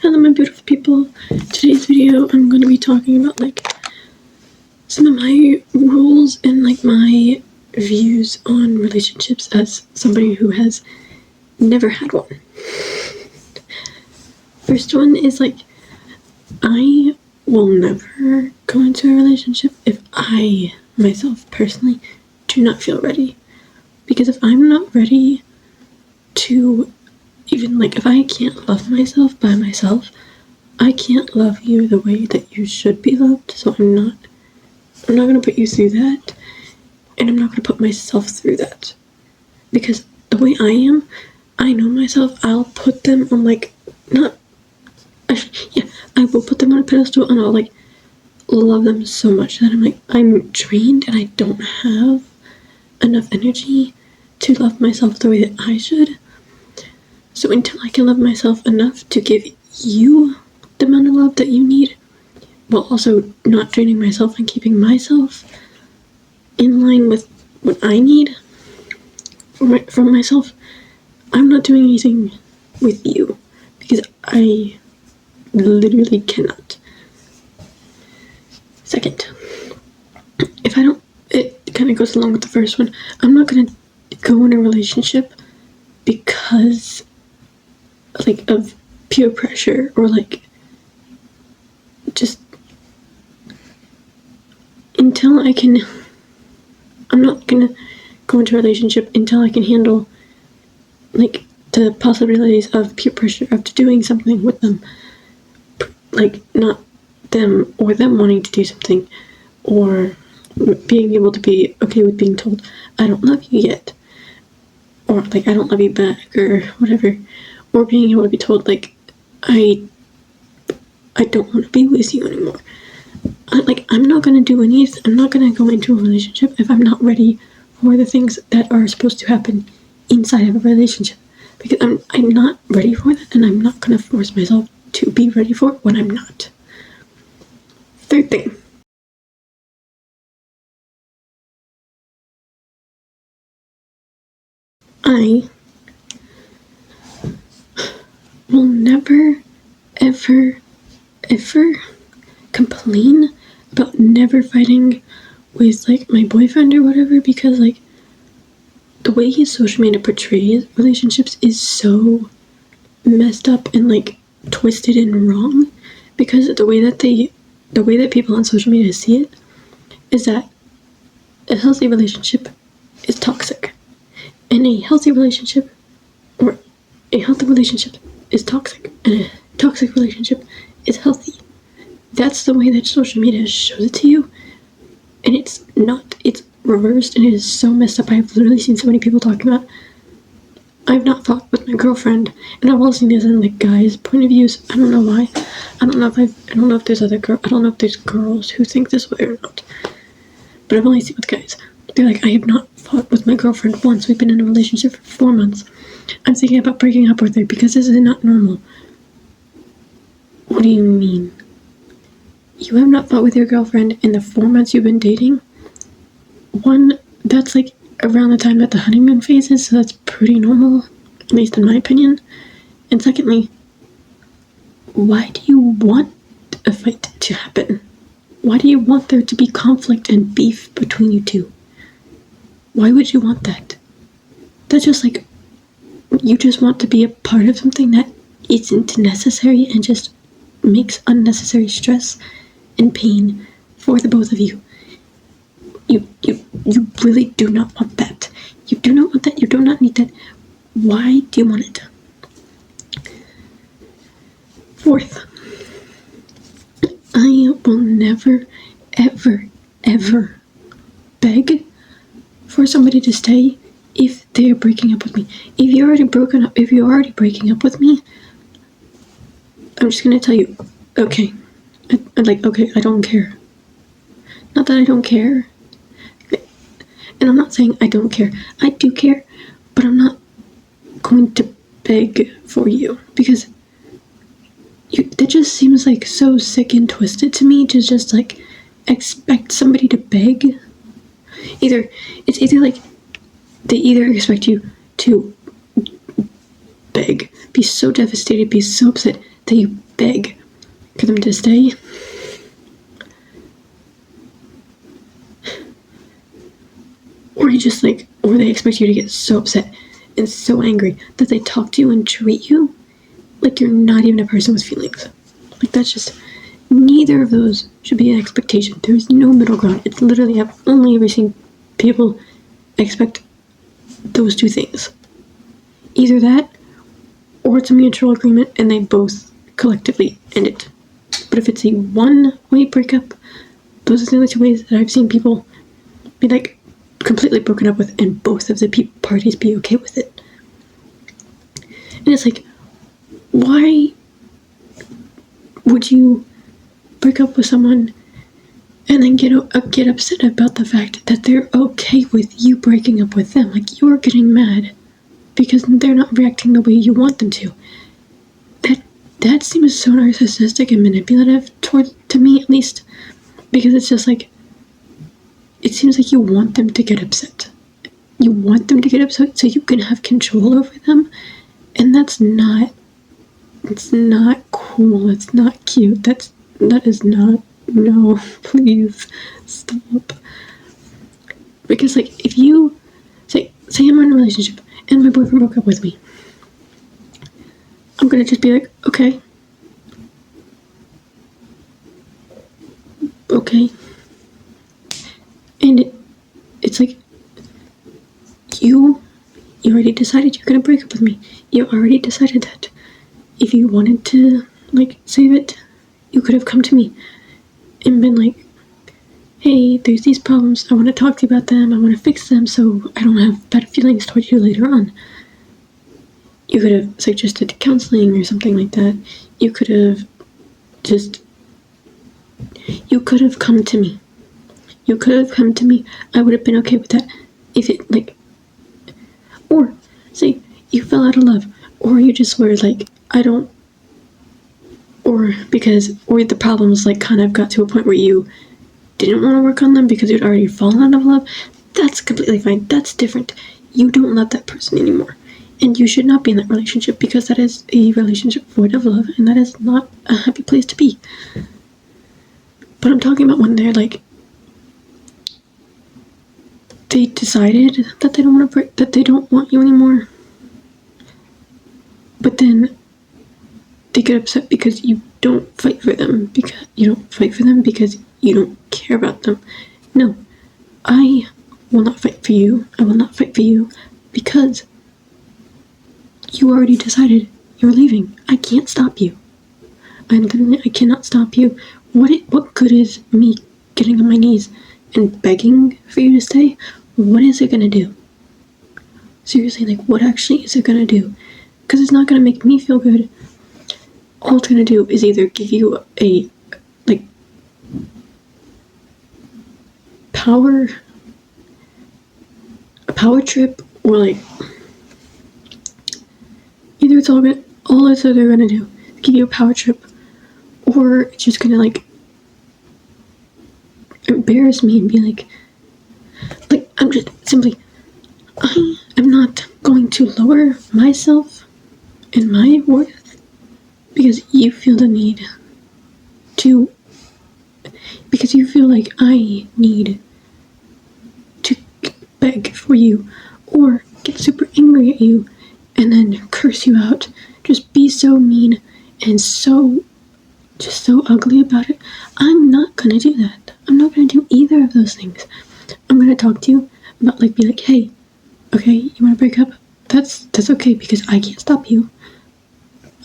Hello my beautiful people. Today's video I'm going to be talking about some of my rules and my views on relationships as somebody who has never had one. First one is I will never go into a relationship if I myself personally do not feel ready. Because if I'm not ready to even if I can't love myself by myself, I can't love you the way that you should be loved. So I'm not gonna put you through that, and I'm not gonna put myself through that. Because the way I am, I know myself. I'll put them on I will put them on a pedestal, and I'll love them so much that I'm drained and I don't have enough energy to love myself the way that I should. So until I can love myself enough to give you the amount of love that you need, while also not draining myself and keeping myself in line with what I need from myself, I'm not doing anything with you, because I literally cannot. Second, it kind of goes along with the first one, I'm not going to go in a relationship because of peer pressure or just until I'm not gonna go into a relationship until I can handle the possibilities of peer pressure of doing something with them, not them or them wanting to do something, or being able to be okay with being told I don't love you yet, or I don't love you back, or whatever, or being able to be told I don't want to be with you anymore. I'm not gonna do any. I'm not gonna go into a relationship if I'm not ready for the things that are supposed to happen inside of a relationship, because I'm not ready for that, and I'm not gonna force myself to be ready for it when I'm not. Third thing, I will never, ever, ever complain about never fighting with my boyfriend or whatever, because the way his social media portrays relationships is so messed up and twisted and wrong, because the way that people on social media see it is that a healthy relationship is toxic, and a healthy relationship is toxic, and a toxic relationship is healthy. That's the way that social media shows it to you, and it's not. It's reversed, and it is so messed up. I've literally seen so many people talking about, I've not fought with my girlfriend, and I've also seen this in guys' point of views. I don't know why. I don't know if there's I don't know if there's girls who think this way or not. But I've only seen with guys. They're I have not fought with my girlfriend once. We've been in a relationship for 4 months. I'm thinking about breaking up with her because this is not normal. What do you mean? You have not fought with your girlfriend in the 4 months you've been dating? One, that's around the time that the honeymoon phase is, so that's pretty normal, at least in my opinion. And secondly, why do you want a fight to happen? Why do you want there to be conflict and beef between you two? Why would you want that? That's just you just want to be a part of something that isn't necessary and just makes unnecessary stress and pain for the both of you. You really do not want that. You do not want that. You do not need that. Why do you want it? Fourth, I will never, ever, ever beg for somebody to stay if they're breaking up with me. If you're already breaking up with me, I'm just gonna tell you, okay. Okay, I don't care. Not that I don't care. And I'm not saying I don't care. I do care, but I'm not going to beg for you, because that just seems so sick and twisted to me, to just expect somebody to beg. It's either they either expect you to beg, be so devastated, be so upset that you beg for them to stay. Or you just like, or they expect you to get so upset and so angry that they talk to you and treat you like you're not even a person with feelings. Like, that's just, neither of those should be an expectation. There's no middle ground. It's literally, I've only ever seen people expect those two things. Either that, or it's a mutual agreement and they both collectively end it. But if it's a one-way breakup, those are the only two ways that I've seen people be like completely broken up with and both of the parties be okay with it. And it's like, why would you break up with someone and then get upset about the fact that they're okay with you breaking up with them? Like, you're getting mad because they're not reacting the way you want them to. That seems so narcissistic and manipulative to me, at least, because it's just like, it seems like you want them to get upset. You want them to get upset so you can have control over them, and it's not cool. It's not cute. That is not, no, please stop. Because like, if you say I'm in a relationship and my boyfriend broke up with me, I'm gonna just be like, okay, and it's like, you already decided you're gonna break up with me. You already decided that. If you wanted to like save it, you could have come to me and been like, hey, there's these problems, I want to talk to you about them, I want to fix them so I don't have bad feelings towards you later on. You could have suggested counseling or something like that. You could have come to me. I would have been okay with that. If it, like, or say you fell out of love, or you just were like, or the problems like kind of got to a point where you didn't want to work on them because you'd already fallen out of love. That's completely fine. That's different. You don't love that person anymore. And you should not be in that relationship because that is a relationship void of love, and that is not a happy place to be. But I'm talking about when they're like, they decided that they don't want you anymore, but then they get upset because you don't fight for them, because you don't care about them. No, I will not fight for you. I will not fight for you because you already decided you're leaving. I can't stop you. I cannot stop you. What good is me getting on my knees and begging for you to stay? What is it gonna do? Seriously, like, what actually is it gonna do? Because it's not gonna make me feel good. All it's gonna do is either give you a power trip, or like, either all it's either gonna do is give you a power trip, or it's just gonna like embarrass me and be like I'm just simply, I am not going to lower myself and my worth because you feel the need to, because you feel like I need to beg for you or get super angry at you and then curse you out, just be so mean and so ugly about it. I'm not gonna do that. I'm not gonna do either of those things. I'm gonna talk to you about be like, hey, okay, you wanna break up? That's okay because I can't stop you.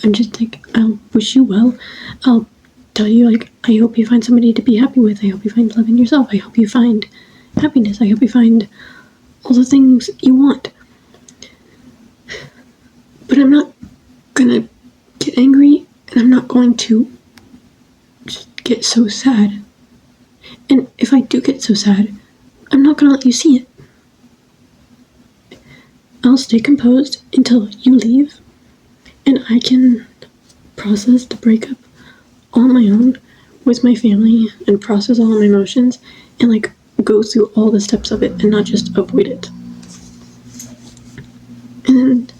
I'm just like, I'll wish you well. I'll tell you I hope you find somebody to be happy with. I hope you find love in yourself. I hope you find happiness. I hope you find all the things you want. But I'm not gonna get angry, and I'm not going to just get so sad. And if I do get so sad, I'm not gonna let you see it. I'll stay composed until you leave, and I can process the breakup on my own with my family and process all my emotions and go through all the steps of it and not just avoid it. And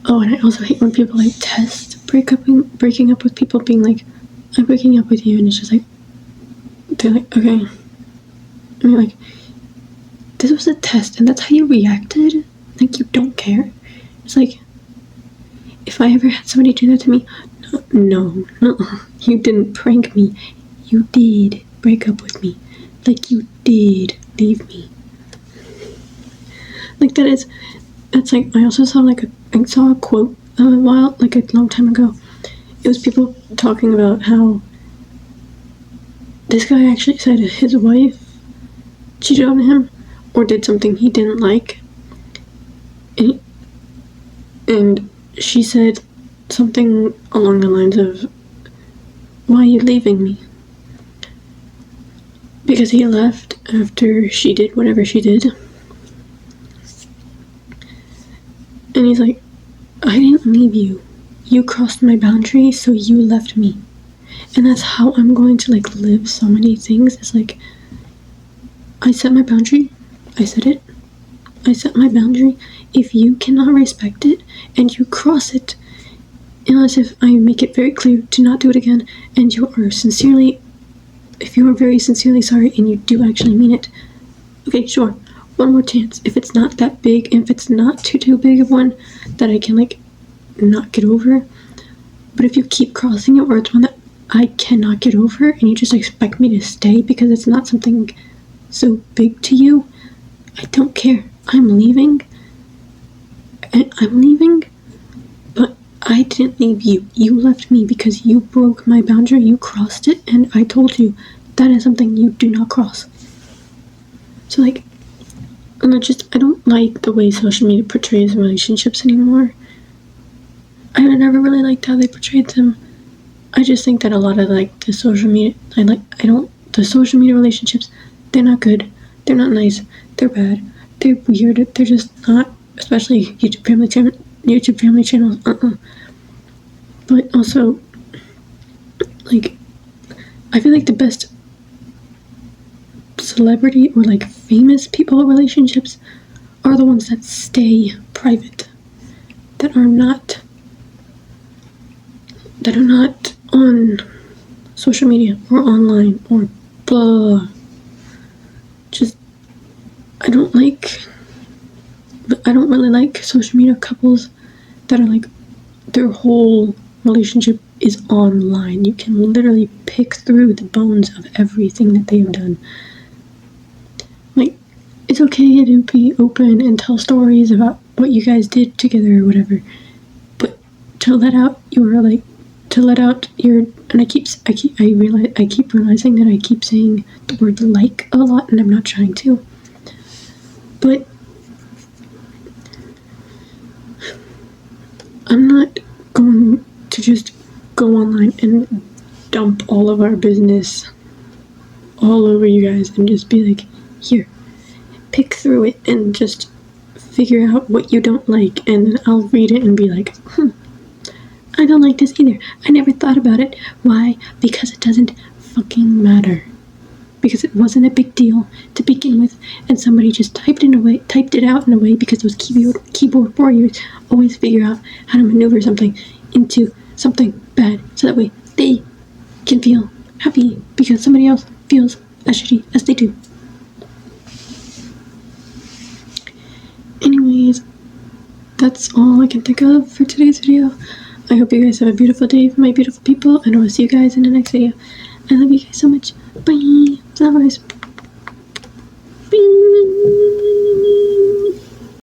I also hate when people test breaking up with people being like, I'm breaking up with you, and it's just like, they're like, okay. I mean, like, this was a test, and that's how you reacted? Like, you don't care? It's like, if I ever had somebody do that to me, no, you didn't prank me. You did break up with me. Like, you did leave me. Like, that's like, I also saw, like, I saw a quote a long time ago. It was people talking about how this guy actually said his wife cheated on him or did something he didn't like. And she said something along the lines of, why are you leaving me? Because he left after she did whatever she did. And he's like, I didn't leave you. You crossed my boundary, so you left me. And that's how I'm going to, like, live so many things. It's like, I set my boundary. I said it. I set my boundary. If you cannot respect it and you cross it, unless if I make it very clear to not do it again, and you are sincerely, if you are very sincerely sorry and you do actually mean it, okay, sure, one more chance. If it's not that big, if it's not too big of one that I can, like, not get over, but if you keep crossing it, or it's one that I cannot get over, and you just expect me to stay because it's not something so big to you, I don't care. I'm leaving, but I didn't leave you. You left me because you broke my boundary, you crossed it, and I told you that is something you do not cross. So, like, and I don't like the way social media portrays relationships anymore. I never really liked how they portrayed them. I just think that a lot of, like, the social media relationships, they're not good, they're not nice, they're bad, they're weird, they're just not, especially YouTube family channels, But also, like, I feel like the best celebrity or, like, famous people relationships are the ones that stay private, that are not on social media or online or blah. Just, I don't really like social media couples that are like, their whole relationship is online. You can literally pick through the bones of everything that they have done. Like, it's okay to be open and tell stories about what you guys did together or whatever, but to let out your, and I keep realizing that I keep saying the word like a lot, and I'm not trying to, but I'm not going to just go online and dump all of our business all over you guys and just be like, here, pick through it and just figure out what you don't like, and then I'll read it and be like, I don't like this either. I never thought about it. Why? Because it doesn't fucking matter. Because it wasn't a big deal to begin with, and somebody just typed it out in a way because those keyboard warriors always figure out how to maneuver something into something bad, so that way they can feel happy because somebody else feels as shitty as they do. Anyways, that's all I can think of for today's video. I hope you guys have a beautiful day, my beautiful people, and I will see you guys in the next video. I love you guys so much. Bye. Flowers.